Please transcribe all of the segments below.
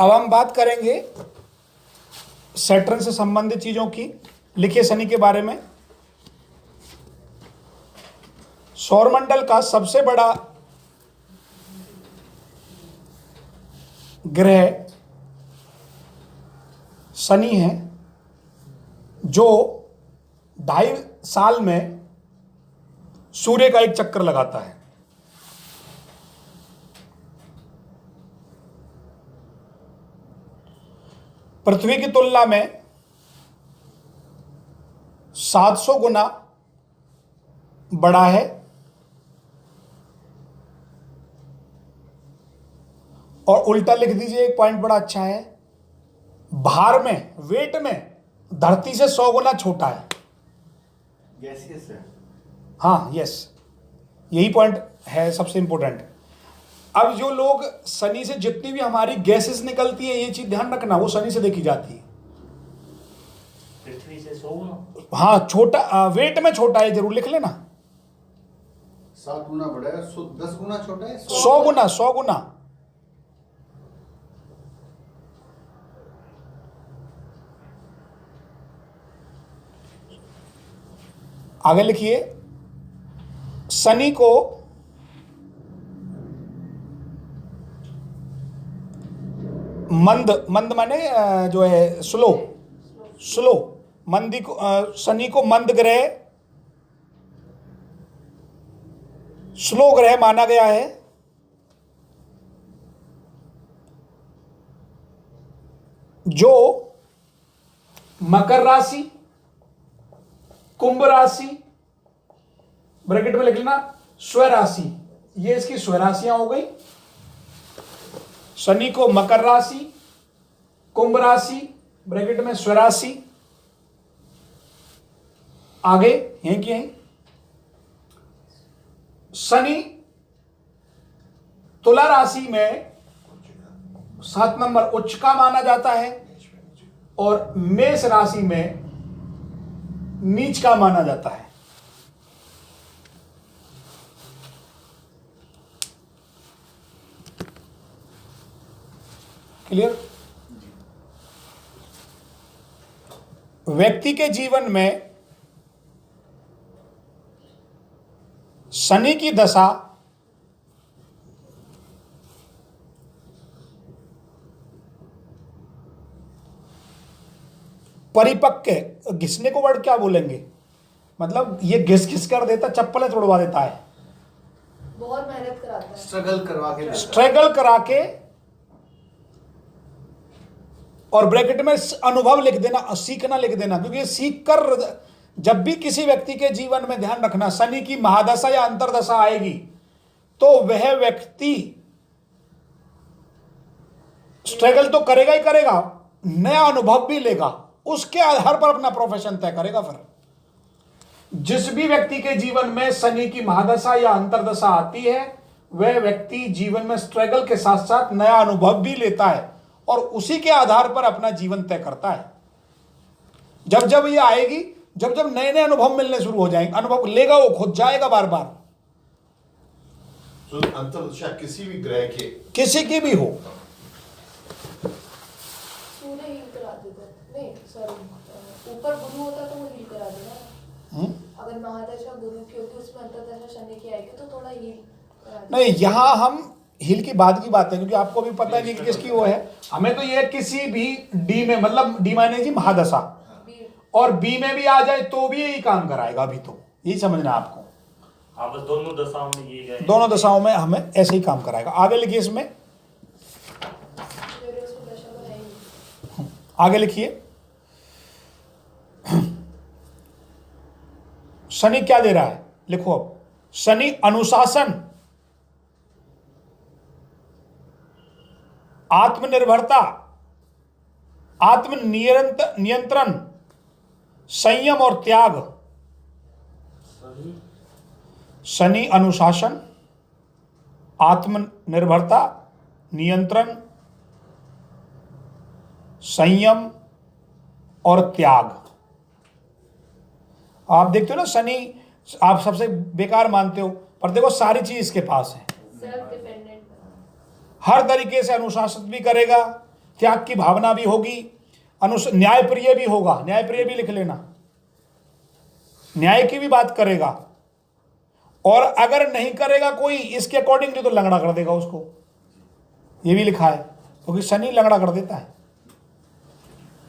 अब हम बात करेंगे सैटर्न से संबंधित चीजों की। लिखिए शनि के बारे में। सौरमंडल का सबसे बड़ा ग्रह शनि है, जो 2.5 साल में सूर्य का एक चक्कर लगाता है। पृथ्वी की तुलना में 700 गुना बड़ा है और उल्टा लिख दीजिए, एक पॉइंट बड़ा अच्छा है, भार में, वेट में धरती से 100 गुना छोटा है। गैसियस है। हाँ, यस, यही पॉइंट है सबसे इंपॉर्टेंट। अब जो लोग शनि से जितनी भी हमारी गैसेस निकलती है, ये चीज ध्यान रखना, वो शनि से देखी जाती है। पृथ्वी से 100 गुना। हाँ, छोटा, वेट में छोटा है, जरूर लिख लेना। 7 गुना बड़ा है, 10 गुना छोटा है, 100 गुना, 100 गुना। आगे लिखिए, शनि को मंद, मंद माने जो है स्लो, स्लो, मंदी को, शनि को मंद ग्रह, स्लो ग्रह माना गया है। जो मकर राशि, कुंभ राशि, ब्रैकेट में लिख लेना स्वराशि, ये इसकी स्वराशियां हो गई। शनि को मकर राशि, कुंभ राशि, ब्रैकेट में स्वराशि। आगे यहीं की यहीं शनि तुला राशि में 7 नंबर उच्च का माना जाता है और मेष राशि में नीच का माना जाता है। क्लियर? व्यक्ति के जीवन में शनि की दशा परिपक्व, घिसने को वर्ड क्या बोलेंगे, मतलब ये घिस घिस कर देता, चप्पलें तोड़वा देता है, बहुत मेहनत कराता है, स्ट्रगल करवा के स्ट्रगल करा के, और ब्रैकेट में अनुभव लिख देना, सीखना लिख देना, क्योंकि सीख कर जब भी किसी व्यक्ति के जीवन में, ध्यान रखना, शनि की महादशा या अंतरदशा आएगी तो वह व्यक्ति स्ट्रगल तो करेगा ही करेगा, नया अनुभव भी लेगा, उसके आधार पर अपना प्रोफेशन तय करेगा। फिर जिस भी व्यक्ति के जीवन में शनि की महादशा या अंतरदशा आती है, वह व्यक्ति जीवन में स्ट्रगल के साथ साथ नया अनुभव भी लेता है और उसी के आधार पर अपना जीवन तय करता है। जब जब ये आएगी, जब जब नए नए अनुभव मिलने शुरू हो जाएंगे, अनुभव लेगा वो, खुद जाएगा बार बार। तो अंतरदशा किसी भी ग्रह के, किसी की भी हो, सूर्य हील करा देता है। नहीं सॉरी, ऊपर गुरु होता तो वो हील करा देगा। अगर महादशा गुरु की होती, उसमें अंतरदशा शनि की आएगी तो थोड़ा हील करा देगा। नहीं, यहां हम हिल की बाद की बात है, क्योंकि आपको भी पता नहीं कि किसकी वो है। हमें तो ये किसी भी डी में, मतलब डी माने जी महादशा, और बी में भी आ जाए तो भी यही काम कराएगा। अभी तो यही समझना है आपको। हाँ, बस दोनों दशाओं में ये है। दोनों दशाओं में हमें ऐसे ही काम कराएगा। आगे लिखिए, इसमें मेरे उसमें दशा में है ही। आगे लिखिए, शनि क्या दे रहा है, लिखो अब। शनि अनुशासन, आत्मनिर्भरता, नियंत्रण, संयम और त्याग। शनि अनुशासन, आत्मनिर्भरता, नियंत्रण, संयम और त्याग। आप देखते हो ना, शनि आप सबसे बेकार मानते हो, पर देखो सारी चीज इसके पास है। Self dependent. हर तरीके से अनुशासित भी करेगा, त्याग की भावना भी होगी, न्यायप्रिय भी होगा, न्यायप्रिय भी लिख लेना, न्याय की भी बात करेगा। और अगर नहीं करेगा कोई इसके अकॉर्डिंगली तो लंगड़ा कर देगा उसको, ये भी लिखा है, क्योंकि शनि लंगड़ा कर देता है।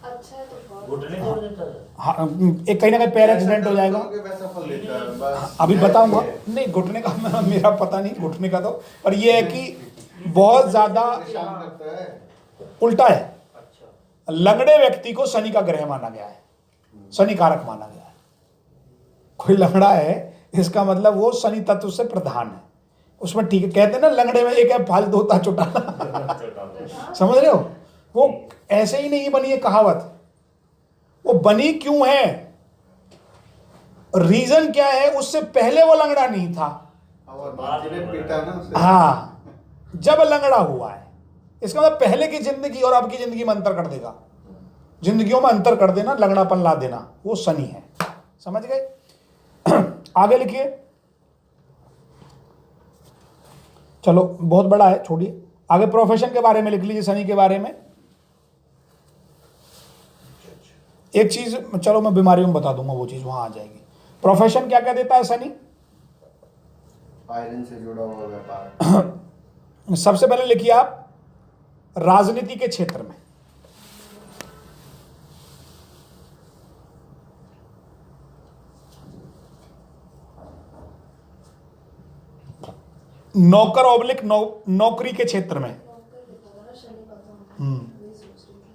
अच्छा है तो बहुत घुटने तोड़ देता है। हाँ, एक कहीं ना कहीं पैर एक्सीडेंट हो जाएगा। वैसा फल लेता है बस। अभी बताऊंगा, नहीं घुटने का मेरा पता नहीं घुटने का तो, पर ये है कि बहुत ज्यादा परेशान करता है। उल्टा है। अच्छा, लंगड़े व्यक्ति को शनि का ग्रह माना गया है, शनि कारक माना गया है। कोई लंगड़ा है इसका मतलब वो शनि तत्व से प्रधान है उसमें, ठीक है। कहते हैं ना लंगड़े में एक है फालतू होता चौटाला, समझ रहे हो? वो ऐसे ही नहीं बनी है कहावत, वो बनी क्यों है, रीजन क्या है, उससे पहले वो लंगड़ा नहीं था। और बाद में पीटा ना उसे। हाँ, जब लंगड़ा हुआ है, इसका मतलब पहले की जिंदगी और अब की जिंदगी में अंतर कर देगा, जिंदगियों में अंतर कर देना, लंगड़ापन ला देना, वो शनि है। समझ गए? आगे लिखिए, चलो बहुत बड़ा है, छोड़िए। आगे प्रोफेशन के बारे में लिख लीजिए, शनि के बारे में। एक चीज चलो मैं बीमारियों में बता दूंगा, वो चीज वहां आ जाएगी। प्रोफेशन क्या क्या देता है शनि? आयरन से जुड़ा हुआ व्यापार। सबसे पहले लिखिए आप, राजनीति के क्षेत्र में। नौकर ऑब्लिक नौकरी के क्षेत्र में। नौकर लिखा था ना शनि भगवान, वही सोच रही थी।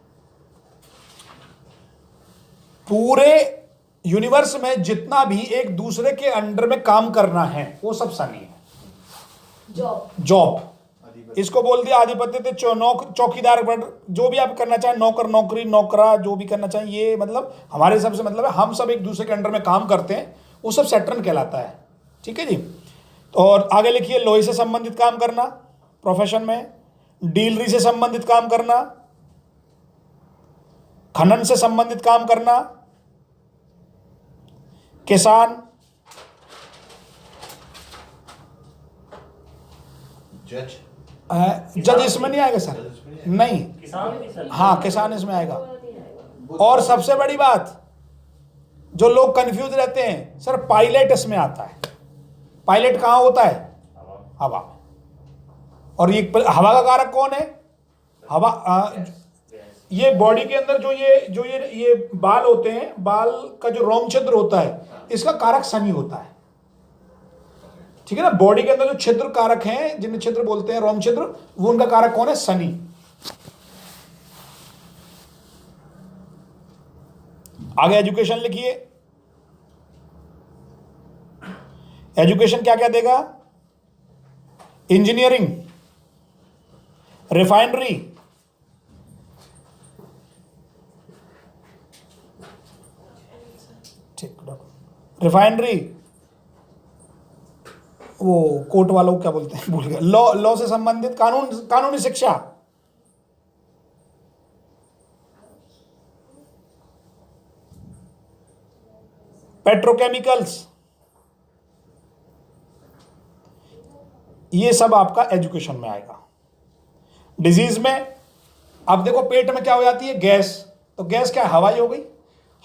पूरे यूनिवर्स में जितना भी एक दूसरे के अंडर में काम करना है वो सब शनि है। जॉब, इसको बोल दिया आधिपत्य थे, चौकीदार, जो भी आप करना चाहें, नौकर, नौकरी, नौकरा, जो भी करना चाहें, ये मतलब हमारे सबसे मतलब है हम सब एक दूसरे के अंडर में काम करते हैं, वो सब सैटर्न कहलाता है। ठीक है जी। और आगे लिखिए, लोहे से संबंधित काम करना प्रोफेशन में, डीलरी से संबंधित काम करना, खनन से संबंधित काम करना, किसान, जज इसमें नहीं आएगा सर, नहीं, किसान भी सर। हाँ किसान इसमें आएगा। और सबसे बड़ी बात, जो लोग कंफ्यूज रहते हैं, सर पायलट इसमें आता है। पायलट कहाँ होता है? हवा। और ये हवा का कारक कौन है? हवा। ये बॉडी के अंदर जो ये बाल होते हैं, बाल का जो रोम छिद्र होता है, इसका कारक शनि होता है। ठीक है ना? बॉडी के अंदर जो छिद्र कारक हैं, जिन्हें छिद्र बोलते हैं, रोम छिद्र, वो उनका कारक कौन है? शनि। आगे एजुकेशन लिखिए। एजुकेशन क्या क्या देगा? इंजीनियरिंग, रिफाइनरी, रिफाइनरी, वो कोर्ट वालों को क्या बोलते हैं, भूल गया, लॉ से संबंधित कानूनी शिक्षा, पेट्रोकेमिकल्स, ये सब आपका एजुकेशन में आएगा। डिजीज में अब देखो, पेट में क्या हो जाती है? गैस। तो गैस क्या है? हवा ही हो गई।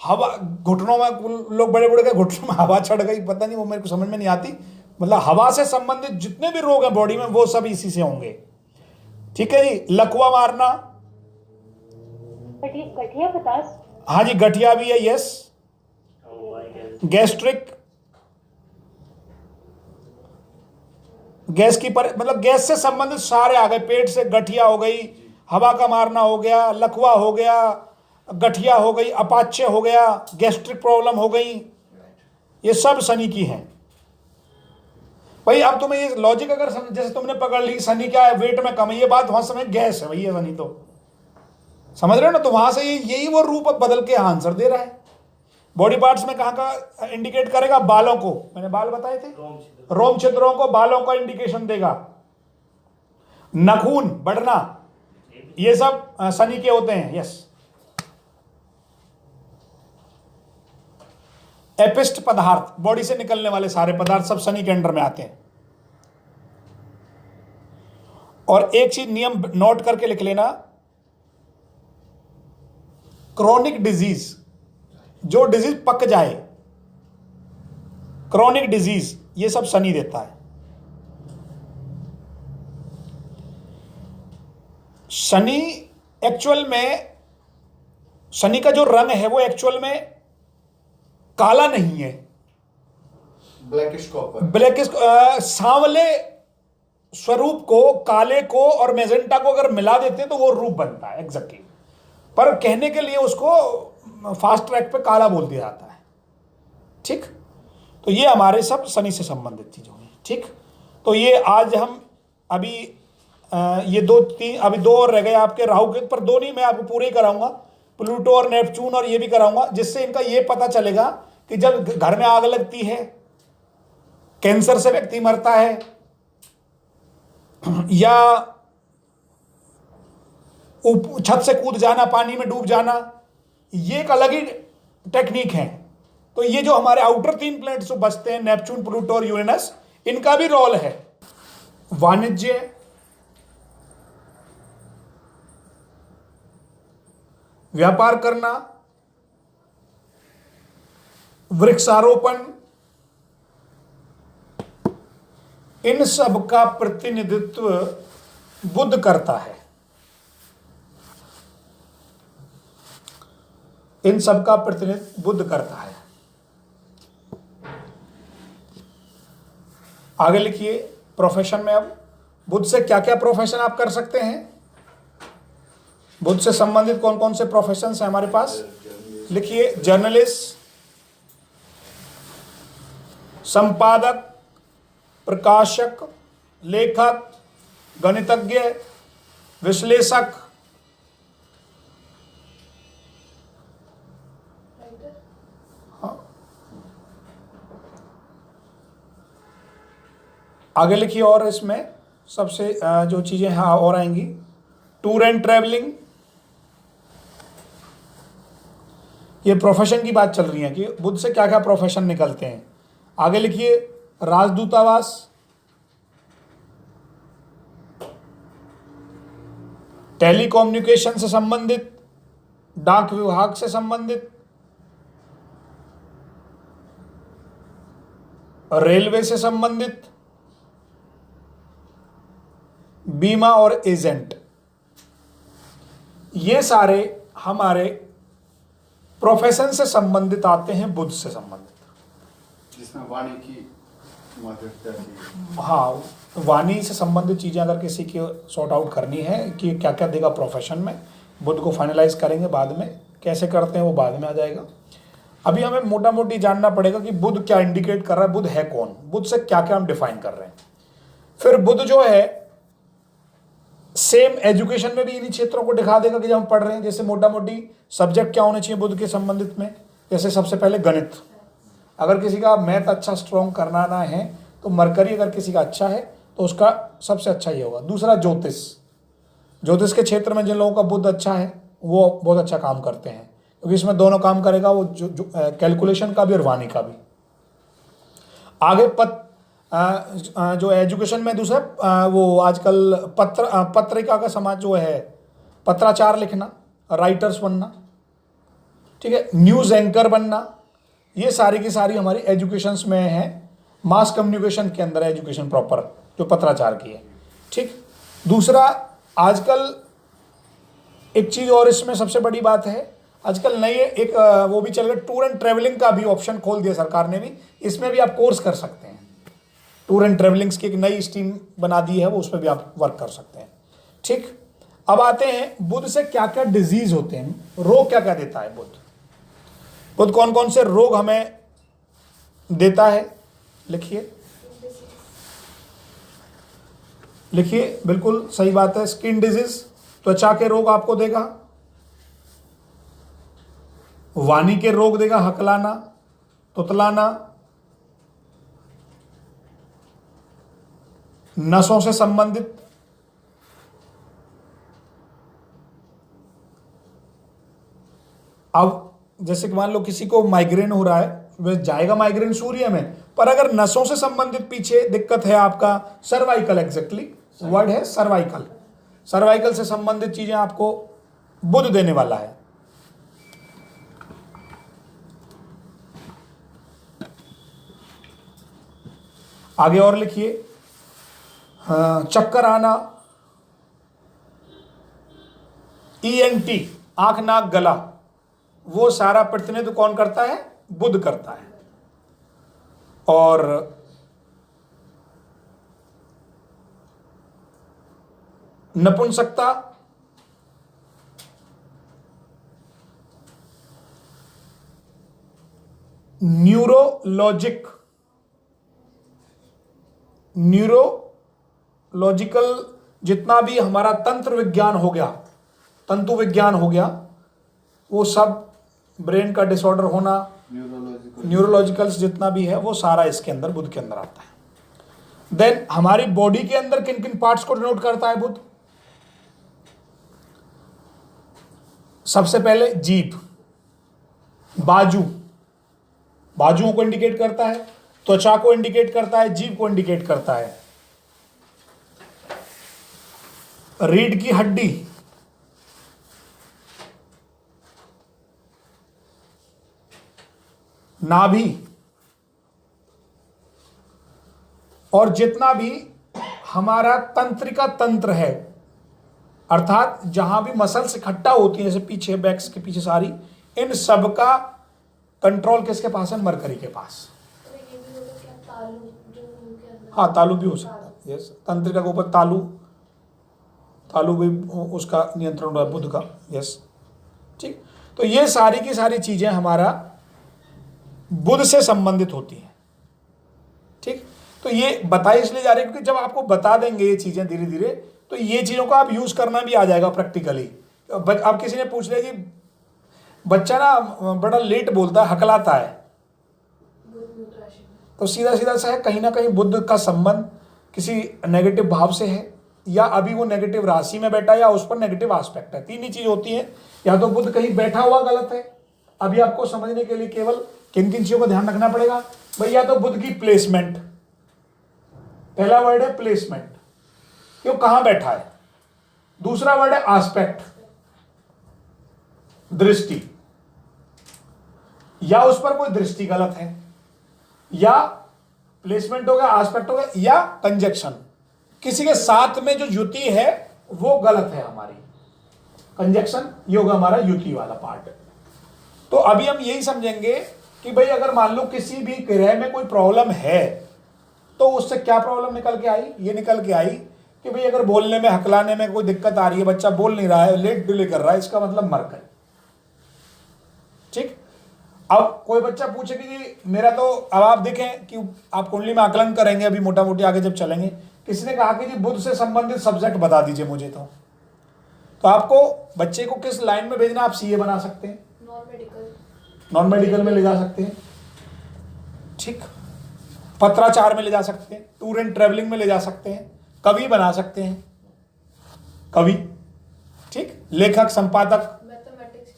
हवा, घुटनों में लोग बड़े बड़े के घुटनों में हवा चढ़ गई, पता नहीं, वो मेरे को समझ में नहीं आती। मतलब हवा से संबंधित जितने भी रोग हैं बॉडी में, वो सब इसी से होंगे। ठीक है जी। लकवा मारना, गठिया बतास। हाँ जी, गठिया भी है, यस। गैस्ट्रिक, गैस की मतलब गैस से संबंधित सारे आ गए। पेट से गठिया हो गई, हवा का मारना हो गया, लकवा हो गया, गठिया हो गई, अपाच्य हो गया, गैस्ट्रिक प्रॉब्लम हो गई, ये सब शनि की हैं। भाई अब तुम्हें ये लॉजिक अगर जैसे तुमने पकड़ ली, शनि क्या है? वेट में कम है, ये बात वहां समय गैस है भैया, शनि तो समझ रहे हो ना? तो वहां से यही वो रूप बदल के आंसर दे रहा है। बॉडी पार्ट्स में कहाँ का इंडिकेट करेगा? बालों को, मैंने बाल बताए थे, रोम छिद्रों को, बालों का इंडिकेशन देगा। नाखून बढ़ना, ये सब शनि के होते हैं, यस। एपिस्ट पदार्थ, बॉडी से निकलने वाले सारे पदार्थ सब शनि के अंडर में आते हैं। और एक चीज नियम नोट करके लिख लेना, क्रॉनिक डिजीज, जो डिजीज पक जाए, क्रॉनिक डिजीज, ये सब शनि देता है। शनि एक्चुअल में, शनि का जो रंग है वो एक्चुअल में काला नहीं है, ब्लैकिश कॉपर। ब्लैकिश, सांवले स्वरूप को, काले को और मेजेंटा को अगर मिला देते हैं तो वो रूप बनता है एग्जैक्टली। पर कहने के लिए उसको फास्ट ट्रैक पे काला बोल दिया जाता है। ठीक, तो ये हमारे सब शनि से संबंधित चीजें हुई। ठीक, तो ये आज हम अभी ये 2-3 अभी 2 और रह गए आपके राहु के, पर 2 नहीं, मैं आपको पूरे ही कराऊंगा, प्लूटो और नेपच्यून और ये भी कराऊंगा, जिससे इनका ये पता चलेगा कि जब घर में आग लगती है, कैंसर से व्यक्ति मरता है, या छत से कूद जाना, पानी में डूब जाना, ये एक अलग ही टेक्निक है। तो ये जो हमारे आउटर 3 प्लैनेट्स जो बचते हैं, नेपच्यून, प्लूटो और यूरेनस, इनका भी रोल है। वाणिज्य, व्यापार करना, वृक्षारोपण, इन सब का प्रतिनिधित्व बुध करता है। इन सब का प्रतिनिधित्व बुध करता है। आगे लिखिए प्रोफेशन में, अब बुध से क्या क्या प्रोफेशन आप कर सकते हैं, बुध से संबंधित कौन कौन से प्रोफेशन हैं हमारे पास। लिखिए जर्नलिस्ट, संपादक, प्रकाशक, लेखक, गणितज्ञ, विश्लेषक, आगे लिखिए। और इसमें सबसे जो चीजें हाँ और आएंगी, टूर एंड ट्रैवलिंग, ये प्रोफेशन की बात चल रही है कि बुध से क्या क्या प्रोफेशन निकलते हैं। आगे लिखिए राजदूतावास, टेलीकम्युनिकेशन से संबंधित, डाक विभाग से संबंधित, रेलवे से संबंधित, बीमा और एजेंट, ये सारे हमारे प्रोफेशन से संबंधित आते हैं, बुध से संबंधित, जिसमें वाणी की महत्वता है। हाँ, वाणी से संबंधित चीजें अगर किसी की सॉर्ट आउट करनी है कि क्या क्या देगा प्रोफेशन में, बुध को फाइनलाइज करेंगे बाद में, कैसे करते हैं वो बाद में आ जाएगा। अभी हमें मोटा मोटी जानना पड़ेगा कि बुध क्या इंडिकेट कर रहा है, बुध है कौन, बुध से क्या क्या हम डिफाइन कर रहे हैं। फिर बुध जो है सेम एजुकेशन में भी इन्हीं क्षेत्रों को दिखा देगा कि जब हम पढ़ रहे हैं, जैसे मोटा मोटी सब्जेक्ट क्या होने चाहिए बुध के संबंधित में। जैसे सबसे पहले गणित, अगर किसी का मैथ अच्छा स्ट्रॉन्ग करना ना है तो मरकरी अगर किसी का अच्छा है तो उसका सबसे अच्छा ये होगा। दूसरा ज्योतिष, ज्योतिष के क्षेत्र में जिन लोगों का बुध अच्छा है वो बहुत अच्छा काम करते हैं, क्योंकि इसमें दोनों काम करेगा, वो जो कैलकुलेशन का भी और वाणी का भी। आगे जो एजुकेशन में दूसरा वो आजकल पत्रिका का समाज जो है, पत्राचार लिखना, राइटर्स बनना, ठीक है, न्यूज़ एंकर बनना, ये सारी की सारी हमारी एजुकेशंस में है। मास कम्युनिकेशन के अंदर एजुकेशन प्रॉपर जो पत्राचार की है। ठीक, दूसरा आजकल एक चीज़ और इसमें सबसे बड़ी बात है, आजकल नई एक वो भी चल गया, टूर एंड ट्रेवलिंग का भी ऑप्शन खोल दिया सरकार ने भी, इसमें भी आप कोर्स कर सकते हैं। टूर एंड ट्रेवलिंग्स की एक नई स्ट्रीम बना दी है, वो उसमें भी आप वर्क कर सकते हैं। ठीक, अब आते हैं बुध से क्या क्या डिजीज होते हैं, रोग क्या क्या देता है बुध, बुध कौन कौन से रोग हमें देता है। लिखिए लिखिए, बिल्कुल सही बात है। स्किन डिजीज, त्वचा के रोग आपको देगा, वाणी के रोग देगा, हकलाना, तुतलाना, नसों से संबंधित, अब जैसे कि मान लो किसी को माइग्रेन हो रहा है, वह जाएगा माइग्रेन सूर्य में, पर अगर नसों से संबंधित पीछे दिक्कत है आपका, सर्वाइकल, एग्जैक्टली वर्ड है सर्वाइकल, सर्वाइकल से संबंधित चीजें आपको बुध देने वाला है। आगे और लिखिए, चक्कर आना, ENT, आंख नाक गला, वो सारा प्रतिनिधित्व कौन करता है? बुध करता है। और नपुंसकता, न्यूरोलॉजिकल जितना भी हमारा तंत्र विज्ञान हो गया, तंतु विज्ञान हो गया, वो सब ब्रेन का डिसऑर्डर होना, न्यूरोलॉजिकल्स जितना भी है वो सारा इसके अंदर, बुध के अंदर आता है। देन हमारी बॉडी के अंदर किन किन पार्ट्स को डिनोट करता है बुध? सबसे पहले जीभ, बाजुओं को इंडिकेट करता है, त्वचा को इंडिकेट करता है, जीभ को इंडिकेट करता है। रीढ़ की हड्डी, नाभि, और जितना भी हमारा तंत्रिका तंत्र है, अर्थात जहां भी मसल्स इकट्ठा होती हैं, जैसे पीछे बैक्स के पीछे सारी, इन सब का कंट्रोल किसके पास है? मरकरी के पास। तो ये भी होगा क्या, तालु जो मुंह के अंदर? हाँ, तालु भी हो सकता है। यस, तंत्रिका के ऊपर तालु भी उसका नियंत्रण रहा है बुध का। यस, ठीक। तो ये सारी की सारी चीजें हमारा बुध से संबंधित होती हैं। ठीक। तो ये बताई इसलिए जा रही है क्योंकि जब आपको बता देंगे ये चीजें धीरे धीरे, तो ये चीजों का आप यूज करना भी आ जाएगा प्रैक्टिकली। अब किसी ने पूछ लिया कि बच्चा ना बड़ा लेट बोलता है, हकलाता है, बुध राशि में। तो सीधा सीधा सा है, कहीं ना कहीं बुध का संबंध किसी नेगेटिव भाव से है, या अभी वो नेगेटिव राशि में बैठा है, या उस पर नेगेटिव एस्पेक्ट है। तीन ही चीज होती है, या तो बुध कहीं बैठा हुआ गलत है। अभी आपको समझने के लिए केवल किन किन चीजों का ध्यान रखना पड़ेगा भाई। या तो बुध की प्लेसमेंट, पहला वर्ड है प्लेसमेंट, कि वो कहां बैठा है। दूसरा वर्ड है एस्पेक्ट, दृष्टि, या उस पर कोई दृष्टि गलत है, या प्लेसमेंट हो गया, एस्पेक्ट हो गया, या कंजक्शन, किसी के साथ में जो युति है वो गलत है हमारी। कंजक्शन ये होगा हमारा युति वाला पार्ट। तो अभी हम यही समझेंगे कि भाई अगर मान लो किसी भी ग्रह में कोई प्रॉब्लम है, तो उससे क्या प्रॉब्लम निकल के आई? ये निकल के आई कि भाई अगर बोलने में, हकलाने में कोई दिक्कत आ रही है, बच्चा बोल नहीं रहा है, लेट डिले कर रहा है, इसका मतलब मरकरी। ठीक। अब कोई बच्चा पूछे कि मेरा तो, अब आप देखें कि आप कुंडली में आकलन करेंगे अभी मोटा मोटी आगे जब चलेंगे, किसी ने कहा कि जी बुध से संबंधित सब्जेक्ट बता दीजिए मुझे, तो आपको बच्चे को किस लाइन में भेजना? आप सीए बना सकते हैं, नॉन मेडिकल में ले जा सकते हैं, ठीक, पत्राचार में ले जा सकते हैं, टूर एंड ट्रेवलिंग में ले जा सकते हैं, कवि बना सकते हैं, कवि, ठीक, लेखक, संपादक,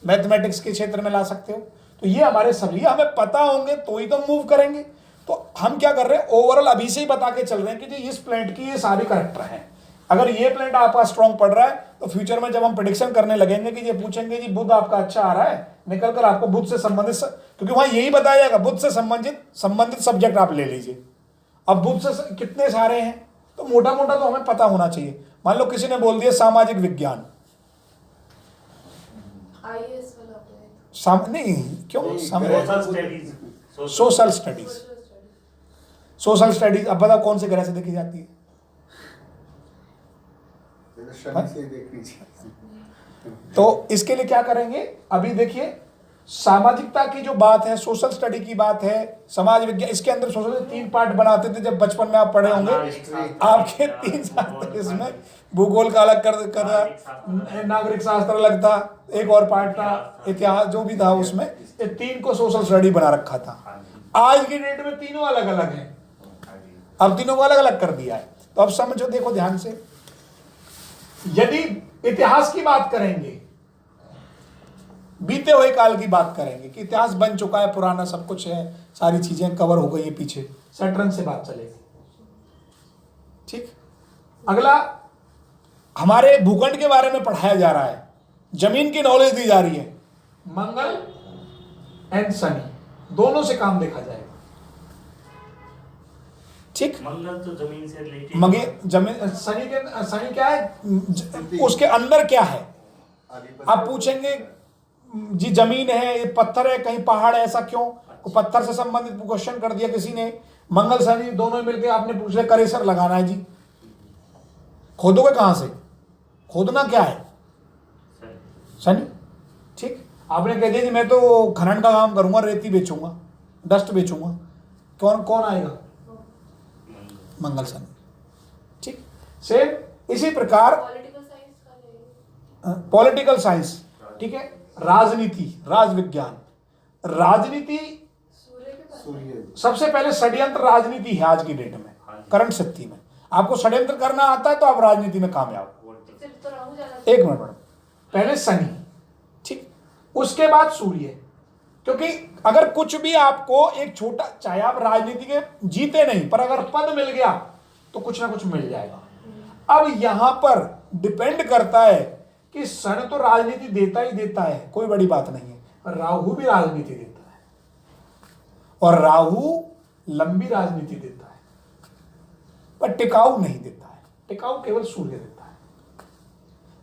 मैथमेटिक्स के क्षेत्र में ला सकते हो। तो ये हमारे सभी हमें पता होंगे तो ही तो मूव करेंगे। तो हम क्या कर रहे हैं, ओवरऑल अभी से ही बता के चल रहे हैं कि जी इस प्लैनेट की ये सारी करेक्टर हैं। अगर ये प्लैनेट आपका स्ट्रॉन्ग पड़ रहा है तो फ्यूचर में जब हम प्रेडिक्शन करने लगेंगे कि ये पूछेंगे जी बुध आपका अच्छा आ रहा है, निकल कर आपको बुध से संबंधित, क्योंकि वहां यही बताया जाएगा बुध से संबंधित सब्जेक्ट आप ले लीजिए। अब बुध से कितने सारे हैं, तो मोटा मोटा तो हमें पता होना चाहिए। मान लो किसी ने बोल दिया सामाजिक विज्ञान, नहीं क्यों, सोशल स्टडीज, सोशल स्टडीज। अब बताओ कौन से ग्रह से देखी जाती है? तो इसके लिए क्या करेंगे, अभी देखिए सामाजिकता की जो बात है, सोशल स्टडी की बात है, समाज विज्ञान, इसके अंदर सोशल 3 पार्ट बनाते थे जब बचपन में आप पढ़े होंगे। आपके 3 साल इसमें भूगोल का अलग कर नागरिक शास्त्र अलग था, एक और पार्ट था इतिहास, जो भी था उसमें ये 3 को सोशल स्टडी बना रखा था। आज की डेट में तीनों अलग अलग हैं, अब तीनों को अलग अलग कर दिया है। तो अब समझो, देखो ध्यान से, यदि इतिहास की बात करेंगे, बीते हुए काल की बात करेंगे कि इतिहास बन चुका है, पुराना सब कुछ है, सारी चीजें कवर हो गई है, पीछे सैटर्न से बात चलेगी। ठीक। अगला हमारे भूखंड के बारे में पढ़ाया जा रहा है, जमीन की नॉलेज दी जा रही है, मंगल एंड शनि दोनों से काम देखा जाएगा। ठीक। मंगल तो जमीन से रिलेटेड। मगे जमीन शनि क्या है, उसके अंदर क्या है। आप पूछेंगे जी जमीन है, ये पत्थर है, कहीं पहाड़ है, ऐसा क्यों? पत्थर से संबंधित क्वेश्चन कर दिया किसी ने। मंगल शनि दोनों मिलकर आपने पूछ लिया करेसर लगाना है जी, खोदोगे कहां से? खोदना क्या है? शनि। ठीक, आपने कह दिया जी मैं तो खनन का काम करूंगा, रेती बेचूंगा, डस्ट बेचूंगा, कौन कौन आएगा? मंगल शनि। ठीक, सेम इसी प्रकार पॉलिटिकल साइंस का ले पॉलिटिकल साइंस, ठीक है, राजनीति, राज विज्ञान, राजनीति सूर्य के पास सूर्य सबसे पहले षड्यंत्र राजनीति है आज की डेट में, करंट स्थिति में। आपको षड्यंत्र करना आता है तो आप राजनीति में कामयाब। सिर्फ तो राहु ज्यादा। एक मिनट मैडम, पहले शनि, ठीक, उसके बाद सूर्य। क्योंकि अगर कुछ भी आपको एक छोटा, चाहे आप राजनीति के जीते नहीं, पर अगर पद मिल गया तो कुछ ना कुछ मिल जाएगा। अब यहां पर डिपेंड करता है कि शनि तो राजनीति देता ही देता है, कोई बड़ी बात नहीं है। राहु भी राजनीति देता है, और राहु लंबी राजनीति देता है, पर टिकाऊ नहीं देता है। टिकाऊ केवल सूर्य देता है।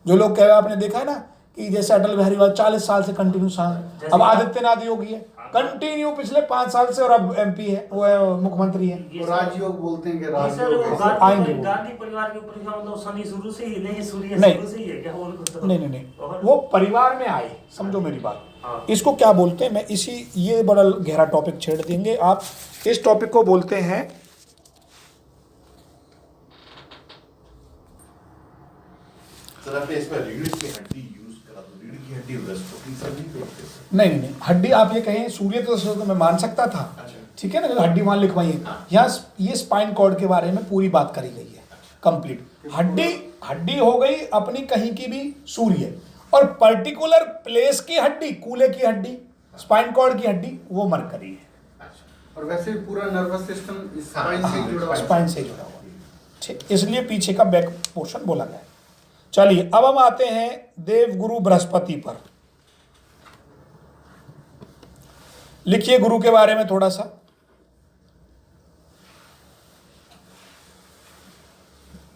जो लोग कह, आपने देखा है ना कि जैसे अटल बिहारी वाजपेयी 40 साल से कंटिन्यू सांसद, अब आदित्यनाथ योगी है कंटिन्यू पिछले 5 साल से, और अब MP है, वो मुख्यमंत्री है। वो राजयोग बोलते हैं कि सर राजयोग आएंगे वो। गांधी परिवार के ऊपर क्या मतलब शनि शुरू से ही नहीं, सूर्य नहीं। शुरू से ही है क्या? और कुछ तो- नहीं, वो परिवार में आए, समझो मेरी बात। हाँ। इसको क्या बोलते हैं, मैं इसी, ये बड़ा गहरा टॉपिक छेड़ देंगे आप। इस टॉपिक को बोलते हैं सर आपने इसमें रीढ़ की हड्डी यूज करा, तो रीढ़ की हड्डी बृहस्पति से नहीं देखते सर। नहीं, हड्डी आप ये कहें सूर्य तो मैं मान सकता था, अच्छा। ठीक है ना, हड्डी मान लिखवाई है। हाँ। यहाँ ये स्पाइन कॉर्ड के बारे में पूरी बात करी गई है कंप्लीट। हड्डी हो गई अपनी कहीं की भी सूर्य, और पर्टिकुलर प्लेस की हड्डी, कूल्हे की हड्डी, स्पाइन कॉर्ड की हड्डी, वो मरकरी है, अच्छा। और वैसे भी पूरा नर्वस सिस्टम स्पाइन से हाँ, जुड़ा हुआ है। स्पाइन से जुड़ा हुआ, ठीक, इसलिए पीछे का बैक पोर्शन बोला गया है। चलिए अब हम आते हैं देवगुरु बृहस्पति पर। लिखिए गुरु के बारे में थोड़ा सा।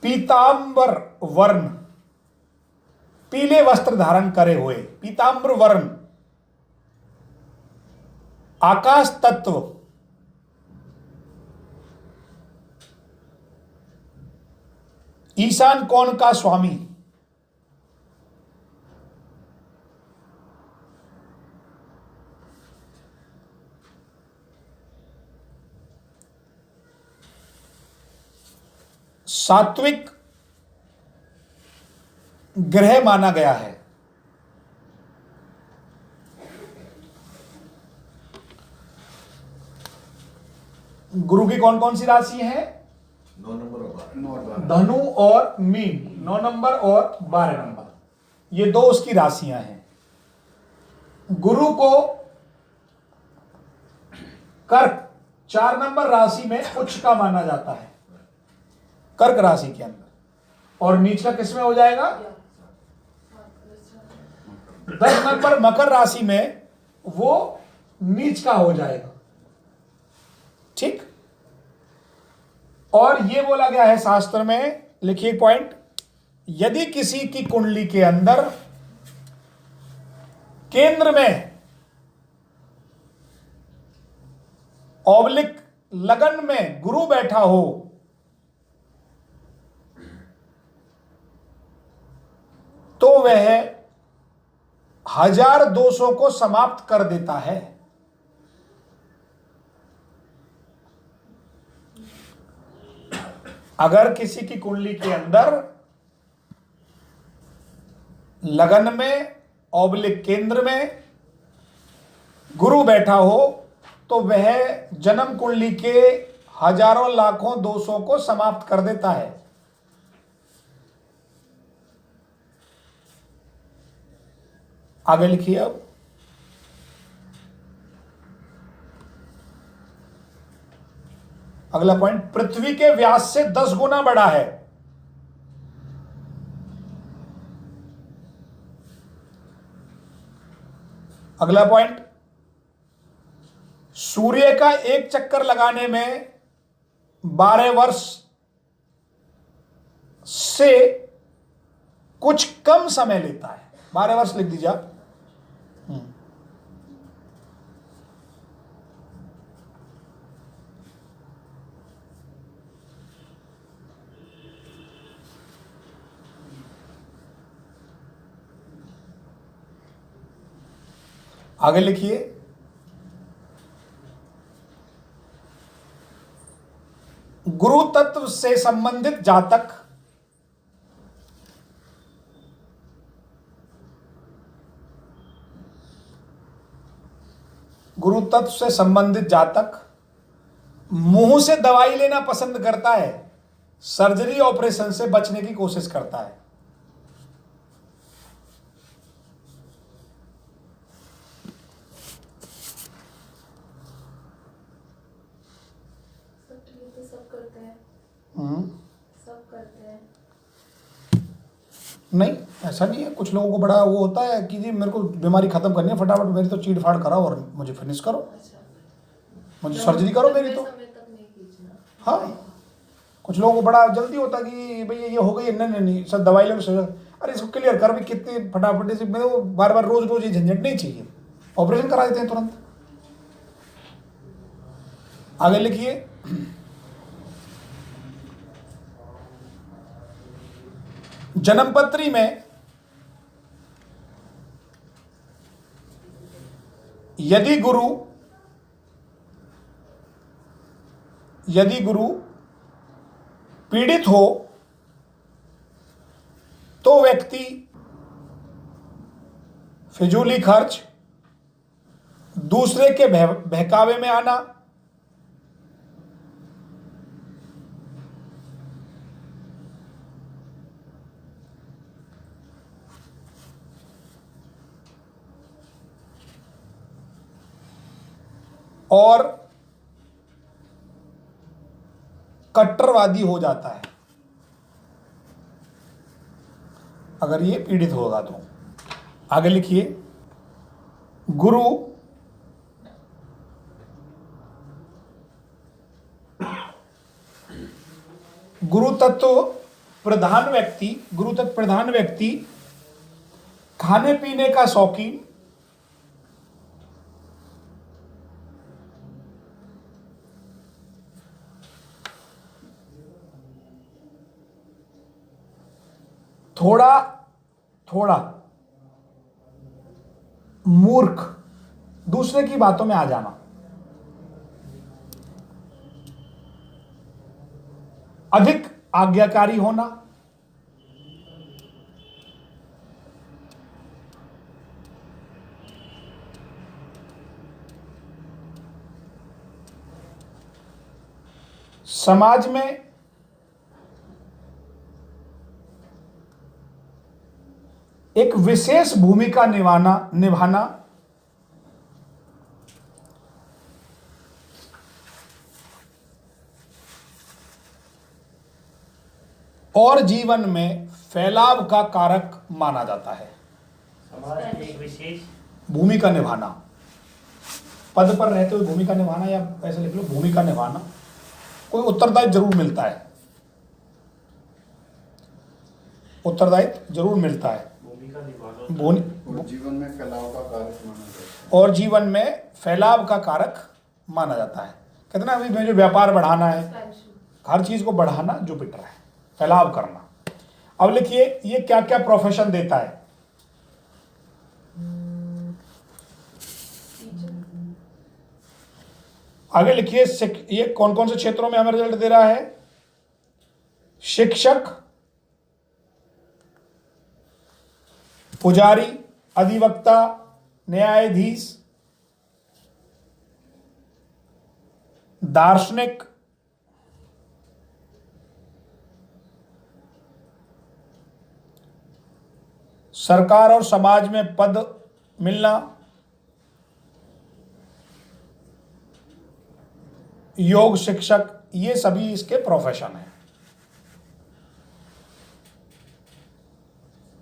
पीतांबर वर्ण, पीले वस्त्र धारण करे हुए, पीतांबर वर्ण, आकाश तत्व, ईशान कोण का स्वामी, सात्विक ग्रह माना गया है। गुरु की कौन कौन सी राशि है? 9 नंबर और 12। 9 और 12। धनु और मीन, 9 नंबर और 12 नंबर, ये दो उसकी राशियां हैं। गुरु को कर्क 4 नंबर राशि में उच्च का माना जाता है, कर्क राशि के अंदर, और नीच का किस में हो जाएगा? 10 नंबर मकर राशि में वो नीच का हो जाएगा, ठीक। और ये बोला गया है शास्त्र में, लिखिए पॉइंट, यदि किसी की कुंडली के अंदर केंद्र में ऑब्लिक लगन में गुरु बैठा हो तो वह 1000 दोषों को समाप्त कर देता है। अगर किसी की कुंडली के अंदर लगन में ऑब्लिक केंद्र में गुरु बैठा हो तो वह जन्म कुंडली के हजारों लाखों दोषों को समाप्त कर देता है। आगे लिखिए अब, अगला पॉइंट, पृथ्वी के व्यास से 10 गुना बड़ा है। अगला पॉइंट, सूर्य का एक चक्कर लगाने में 12 वर्ष से कुछ कम समय लेता है। 12 वर्ष लिख दीजिए आप। आगे लिखिए, गुरु तत्व से संबंधित जातक गुरु तत्व से संबंधित जातक मुंह से दवाई लेना पसंद करता है, सर्जरी ऑपरेशन से बचने की कोशिश करता है। सब करते हैं, सब करते हैं। नहीं, ऐसा नहीं है। कुछ लोगों को बड़ा वो होता है कि जी मेरे को बीमारी खत्म करनी है, फटाफट मेरी तो चीड़ फाड़ कराओ और मुझे फिनिश करो, अच्छा, मुझे सर्जरी करो मेरी तो। समय तक नहीं खींचना। हाँ, कुछ लोगों को बड़ा जल्दी होता है कि भैया ये हो गई, नहीं नहीं नहीं सर दवाई लो सर, अरे इसको क्लियर कर भी कितनी फटाफट से, मेरे को बार बार रोज रोज ये झंझट नहीं चाहिए, ऑपरेशन करा देते हैं तुरंत। आगे लिखिए, जन्मपत्री में यदि गुरु पीड़ित हो तो व्यक्ति फिजूली खर्च, दूसरे के बहकावे में आना, और कट्टरवादी हो जाता है अगर ये पीड़ित होगा तो। आगे लिखिए, गुरु तत्व प्रधान व्यक्ति खाने पीने का शौकीन, थोड़ा मूर्ख, दूसरे की बातों में आ जाना, अधिक आज्ञाकारी होना, समाज में एक विशेष भूमिका निभाना, और जीवन में फैलाव का कारक माना जाता है। समाज में एक विशेष भूमिका निभाना, पद पर रहते हुए भूमिका निभाना, या ऐसे लिख लो भूमिका निभाना, कोई उत्तरदायित्व जरूर मिलता है, उत्तरदायित्व जरूर मिलता है। भूमिका निभाना और जीवन में फैलाव का कारक माना जाता है। और जीवन में फैलाव का कारक माना जाता है। कहते ना अभी मुझे व्यापार बढ़ाना है, Expansion। हर चीज को बढ़ाना जुपिटर है, फैलाव करना। अब लिखिए ये क्या क्या प्रोफेशन देता है। Teacher। आगे लिखिए ये कौन कौन से क्षेत्रों में हमें रिजल्ट दे रहा है। शिक्षक, पुजारी, अधिवक्ता, न्यायाधीश, दार्शनिक, सरकार और समाज में पद मिलना, योग शिक्षक, ये सभी इसके प्रोफेशन हैं।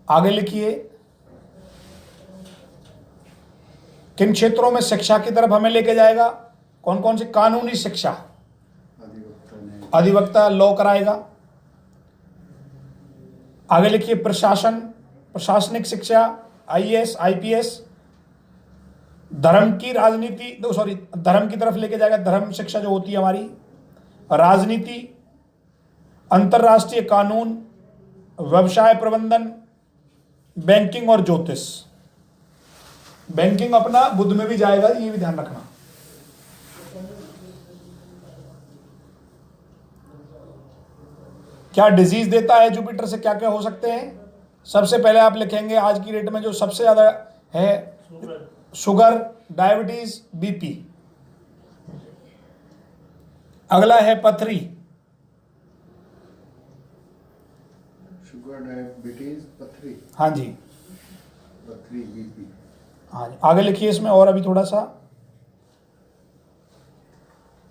आगे लिखिए किन क्षेत्रों में शिक्षा की तरफ हमें लेके जाएगा। कौन कौन सी कानूनी शिक्षा, अधिवक्ता ने अधिवक्ता लॉ कराएगा। आगे लिखिए प्रशासन, प्रशासनिक शिक्षा, आईएएस, आईपीएस। धर्म की राजनीति, धर्म की तरफ लेके जाएगा, धर्म शिक्षा जो होती है हमारी। राजनीति, अंतरराष्ट्रीय कानून, व्यवसाय प्रबंधन, बैंकिंग और ज्योतिष। बैंकिंग अपना बुध में भी जाएगा, ये भी ध्यान रखना। क्या डिजीज देता है जुपिटर से, क्या क्या हो सकते हैं? सबसे पहले आप लिखेंगे आज की डेट में जो सबसे ज्यादा है, शुगर, डायबिटीज, बीपी। अगला है पथरी। शुगर, डायबिटीज, पथरी। हाँ जी, पथरी, बीपी। हाँ जी, आगे लिखिए इसमें और अभी थोड़ा सा।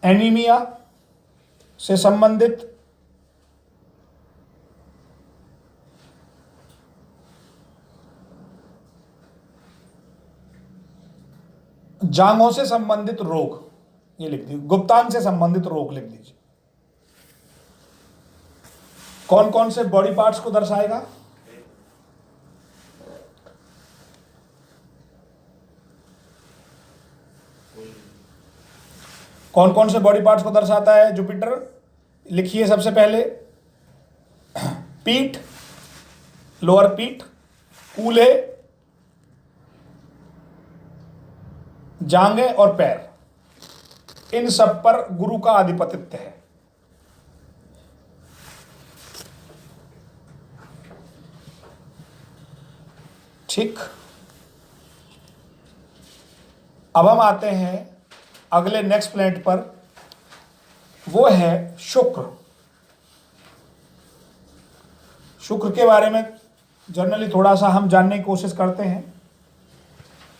एनीमिया से संबंधित, जांघों से संबंधित रोग, ये लिख दीजिए। गुप्तांग से संबंधित रोग लिख दीजिए। कौन कौन से बॉडी पार्ट्स को दर्शाएगा? कौन कौन से बॉडी पार्ट्स को दर्शाता है जुपिटर? लिखिए सबसे पहले पीठ, लोअर पीठ, कूल्हे, जांघें और पैर। इन सब पर गुरु का आधिपत्य है। ठीक, अब हम आते हैं अगले नेक्स्ट प्लैनेट पर, वो है शुक्र। शुक्र के बारे में जनरली थोड़ा सा हम जानने की कोशिश करते हैं।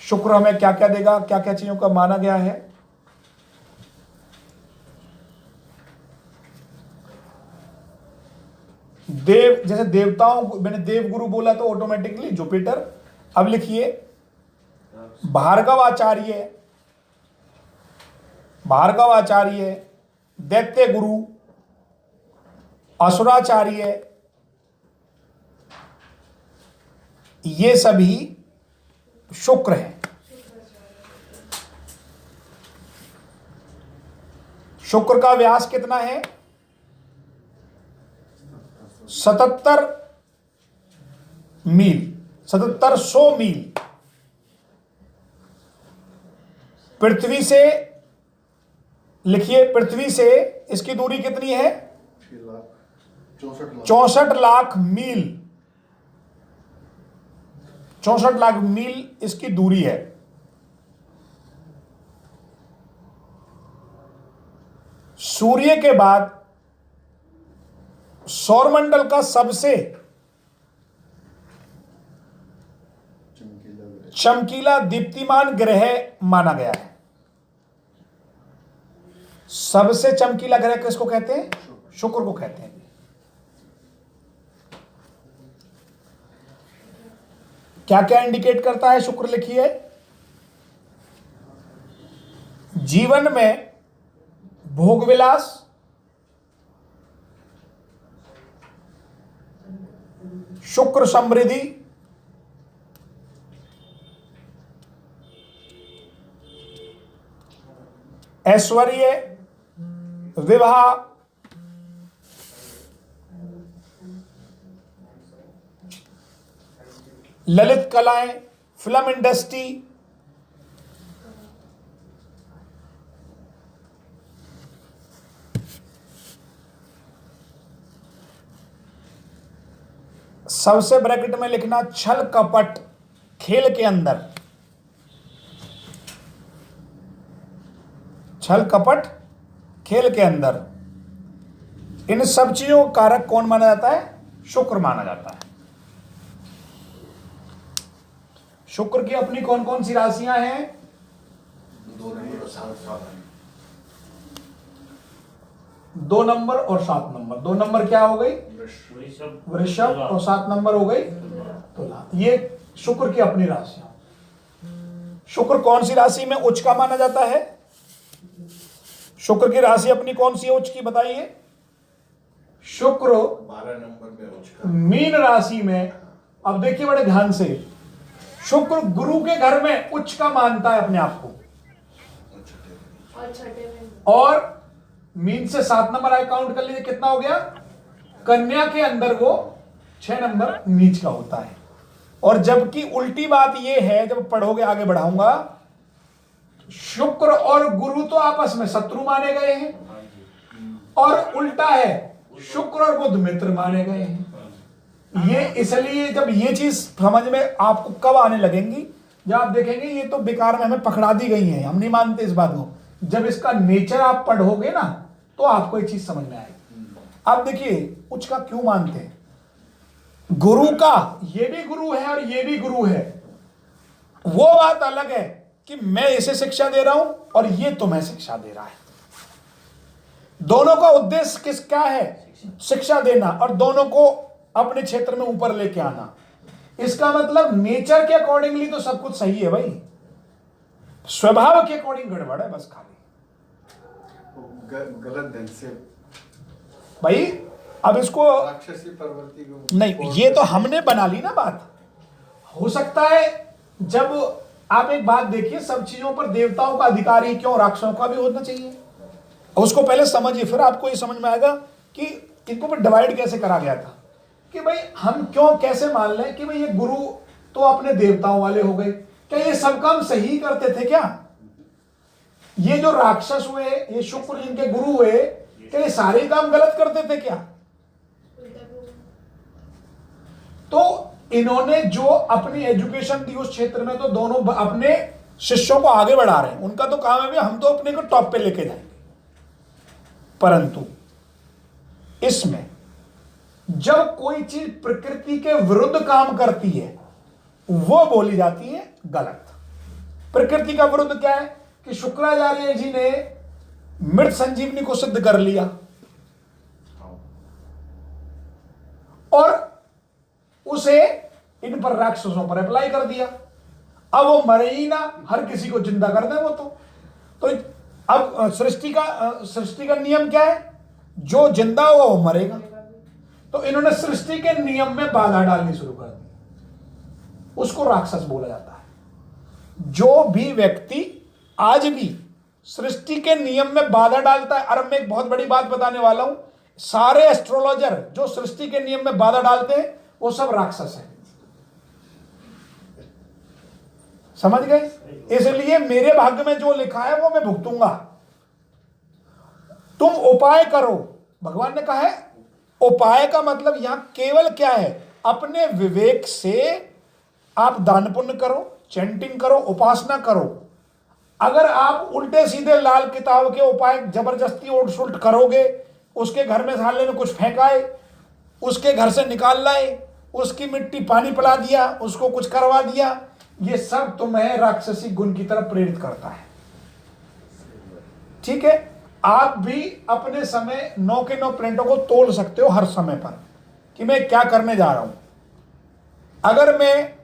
शुक्र हमें क्या क्या देगा, क्या क्या चीजों का माना गया है। देव, जैसे देवताओं को मैंने देवगुरु बोला तो ऑटोमेटिकली जुपिटर। अब लिखिए भार्गव आचार्य, भार्गव आचार्य, दैत्य गुरु, असुराचार्य, ये सभी शुक्र हैं। शुक्र का व्यास कितना है? 77 मील, 7700 मील। पृथ्वी से, लिखिए पृथ्वी से इसकी दूरी कितनी है? 64 लाख मील। 64 लाख मील इसकी दूरी है। सूर्य के बाद सौरमंडल का सबसे चमकीला दीप्तिमान ग्रह माना गया है। सबसे चमकीला ग्रह किसको कहते हैं? शुक्र को कहते हैं। क्या क्या इंडिकेट करता है शुक्र? लिखिए जीवन में भोग विलास, शुक्र समृद्धि, ऐश्वर्य, विवाह, ललित कलाएं, फिल्म इंडस्ट्री, सबसे ब्रैकेट में लिखना छल कपट खेल के अंदर, छल कपट खेल के अंदर। इन सब चीजों का कारक कौन माना जाता है? शुक्र माना जाता है। शुक्र की अपनी कौन कौन सी राशियां हैं? 2 नंबर और 7 2 नंबर और 7 नंबर। 2 नंबर क्या हो गई? वृषभ, और 7 नंबर हो गई तुला। ये शुक्र की अपनी राशियां। शुक्र कौन सी राशि में उच्च का माना जाता है? शुक्र की राशि अपनी कौन सी है उच्च की, बताइए? शुक्र 12 नंबर में उच्च का। मीन राशि में, अब देखिए बड़े ध्यान से, शुक्र गुरु के घर में उच्च का मानता है अपने आप को, और छठे में और मीन से 7 नंबर आए, काउंट कर लीजिए कितना हो गया। कन्या के अंदर वो 6 नंबर नीच का होता है। और जबकि उल्टी बात ये है, जब पढ़ोगे आगे बढ़ाऊंगा, शुक्र और गुरु तो आपस में शत्रु माने गए हैं, और उल्टा है शुक्र और बुध मित्र माने गए हैं। ये इसलिए जब ये चीज समझ में आपको कब आने लगेंगी, जब आप देखेंगे ये तो बेकार में हमें पकड़ा दी गई है, हम नहीं मानते इस बात को। जब इसका नेचर आप पढ़ोगे ना तो आपको ये चीज समझ में आएगी। आप देखिए उच्च का क्यों मानते हैं, गुरु का, ये भी गुरु है और ये भी गुरु है। वो बात अलग है कि मैं इसे शिक्षा दे रहा हूं और ये तुम्हें शिक्षा दे रहा है। दोनों का उद्देश्य किस क्या है, शिक्षा देना, और दोनों को अपने क्षेत्र में ऊपर लेके आना। इसका मतलब नेचर के अकॉर्डिंगली तो सब कुछ सही है भाई, स्वभाव के अकॉर्डिंग गड़बड़ है बस खाली। गलत ढंग से भाई अब इसको राक्षसी प्रवृत्ति को नहीं, ये तो हमने बना ली ना बात। हो सकता है जब आप एक बात देखिए, सब चीजों पर देवताओं का अधिकार ही क्यों, राक्षसों का भी होना चाहिए। उसको पहले समझिए, फिर आपको ये समझ में आएगा कि इनको पर डिवाइड कैसे करा गया था। कि भाई हम क्यों कैसे मान लें कि भाई ये गुरु तो अपने देवताओं वाले हो गए, क्या ये सब काम सही करते थे क्या? ये जो राक्षस हुए, ये शुक्र जिनके गुरु हुए, क्या ये सारे काम गलत करते थे क्या? तो इन्होंने जो अपनी एजुकेशन दी उस क्षेत्र में, तो दोनों अपने शिष्यों को आगे बढ़ा रहे हैं। उनका तो काम है भी हम तो अपने को टॉप पे लेके जाएंगे। परंतु इसमें जब कोई चीज प्रकृति के विरुद्ध काम करती है वो बोली जाती है गलत। प्रकृति का विरुद्ध क्या है कि शुक्राचार्य जी ने मृत संजीवनी को सिद्ध कर लिया और उसे इन पर राक्षसों पर अप्लाई कर दिया। अब वो मरे ही ना, हर किसी को जिंदा कर दे वो तो अब सृष्टि का नियम क्या है, जो जिंदा होगा वो मरेगा। तो इन्होंने सृष्टि के नियम में बाधा डालनी शुरू कर दी, उसको राक्षस बोला जाता है। जो भी व्यक्ति आज भी सृष्टि के नियम में बाधा डालता है, और मैं एक बहुत बड़ी बात बताने वाला हूं, सारे एस्ट्रोलॉजर जो सृष्टि के नियम में बाधा डालते हैं वो सब राक्षस हैं। समझ गए? इसलिए मेरे भाग्य में जो लिखा है वो मैं भुगतूंगा। तुम उपाय करो, भगवान ने कहा है। उपाय का मतलब यहां केवल क्या है, अपने विवेक से आप दान पुण्य करो, चैंटिंग करो, उपासना करो। अगर आप उल्टे सीधे लाल किताब के उपाय जबरदस्ती उल्ट सुल्ट करोगे, उसके घर में साले में कुछ फेंकाए, उसके घर से निकाल लाए, उसकी मिट्टी पानी पिला दिया, उसको कुछ करवा दिया, ये सब तुम्हें राक्षसी गुण की तरफ प्रेरित करता है। ठीक है? आप भी अपने समय 9 के 9 प्लेटों को तोल सकते हो हर समय पर कि मैं क्या करने जा रहा हूं। अगर मैं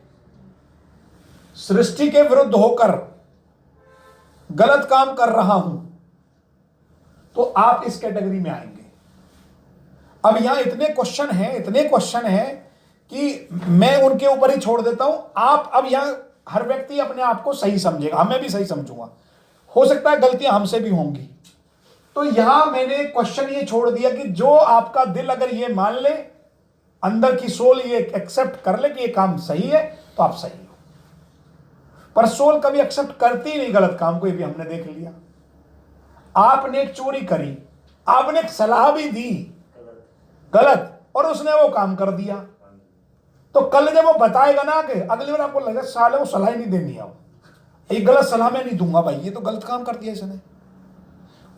सृष्टि के विरुद्ध होकर गलत काम कर रहा हूं तो आप इस कैटेगरी में आएंगे। अब यहां इतने क्वेश्चन हैं कि मैं उनके ऊपर ही छोड़ देता हूं। आप अब यहां हर व्यक्ति अपने आप को सही समझेगा, मैं भी सही समझूंगा। हो सकता है गलतियां हमसे भी होंगी। तो यहां मैंने क्वेश्चन ये छोड़ दिया कि जो आपका दिल अगर ये मान ले, अंदर की सोल ये एक्सेप्ट कर ले कि ये काम सही है, तो आप सही हो। पर सोल कभी एक्सेप्ट करती ही नहीं गलत काम को, ये भी हमने देख लिया। आपने एक चोरी करी, आपने एक सलाह भी दी गलत, और उसने वो काम कर दिया, तो कल जब वो बताएगा ना कि अगली बार आपको लगे साले वो सलाह ही नहीं देनी है, ये गलत सलाह मैं नहीं दूंगा भाई, ये तो गलत काम कर दिया इसने।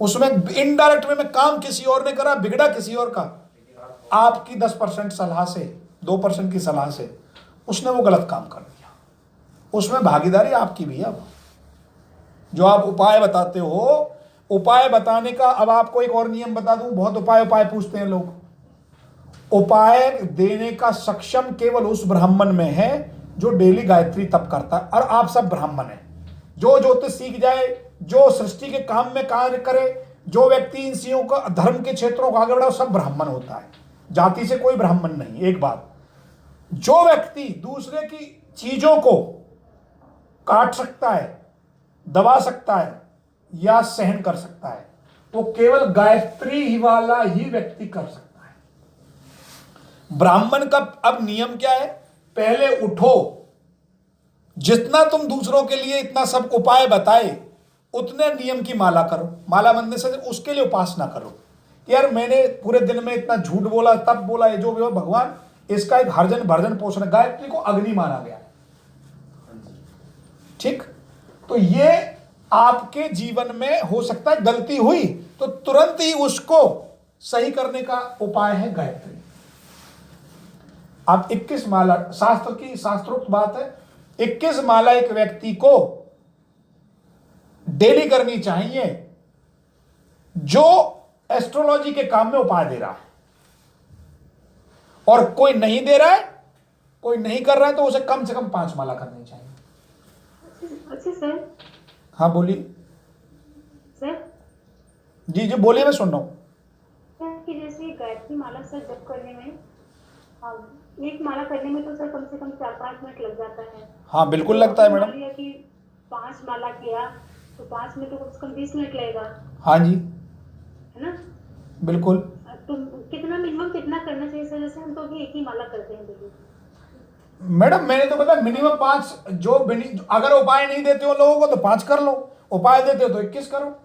उसमें इनडायरेक्ट वे में काम किसी और ने करा, बिगड़ा किसी और का। आपकी 10% सलाह से, 2% की सलाह से उसने वो गलत काम कर दिया, उसमें भागीदारी आपकी भी है। अब जो आप उपाय बताते हो, उपाय बताने का अब आपको एक और नियम बता दूं, बहुत उपाय पूछते हैं लोग। उपाय देने का सक्षम केवल उस ब्राह्मण में है जो डेली गायत्री तप करता है, और आप सब ब्राह्मण हैं। जो ज्योतिष सीख जाए, जो सृष्टि के काम में कार्य करे, जो व्यक्ति इन चीजों का धर्म के क्षेत्रों को आगे बढ़ाओ, सब ब्राह्मण होता है। जाति से कोई ब्राह्मण नहीं। एक बात, जो व्यक्ति दूसरे की चीजों को काट सकता है, दबा सकता है या सहन कर सकता है, वो केवल गायत्री ही वाला ही व्यक्ति कर सकता है। ब्राह्मण का अब नियम क्या है? पहले उठो, जितना तुम दूसरों के लिए इतना सब उपाय बताए उतने नियम की माला करो। माला बनने से उसके लिए उपासना करो कि यार मैंने पूरे दिन में इतना झूठ बोला, तब बोला, ये जो भी हो, भगवान इसका एक हर्जन भर्जन पोषण। गायत्री को अग्नि माना गया है, ठीक। तो ये आपके जीवन में हो सकता है गलती हुई तो तुरंत ही उसको सही करने का उपाय है गायत्री। आप 21 माला, शास्त्रोक्त बात है, 21 माला एक व्यक्ति को डेली करनी चाहिए जो एस्ट्रोलॉजी के काम में उपाय दे रहा है। और कोई नहीं दे रहा है, कोई नहीं कर रहा है, तो उसे कम से कम 5 माला करनी चाहिए। अच्छा सर। हाँ बोलिए। सर जी जी बोलिए, मैं सुन रहा हूँ। कि जैसे गायत्री माला सर जप करने में, एक माला करने में तो सर कम से कम 4-5 मिनट लग जाता है। हाँ बिल्कुल लगता है मैडम। मान लिया कि 5 माला किया तो 5 में तो कम से कम 20 मिनट लगेगा, हाँ जी है ना? बिल्कुल। तो कितना मिनिमम कितना करना चाहिए सर? जैसे हम तो अभी एक ही माला करते हैं डेली। मैडम मैंने तो पता मिनिमम 5, जो अगर उपाय नहीं देते हो लोगों को तो 5 कर लो, उपाय देते हो तो 21 करो।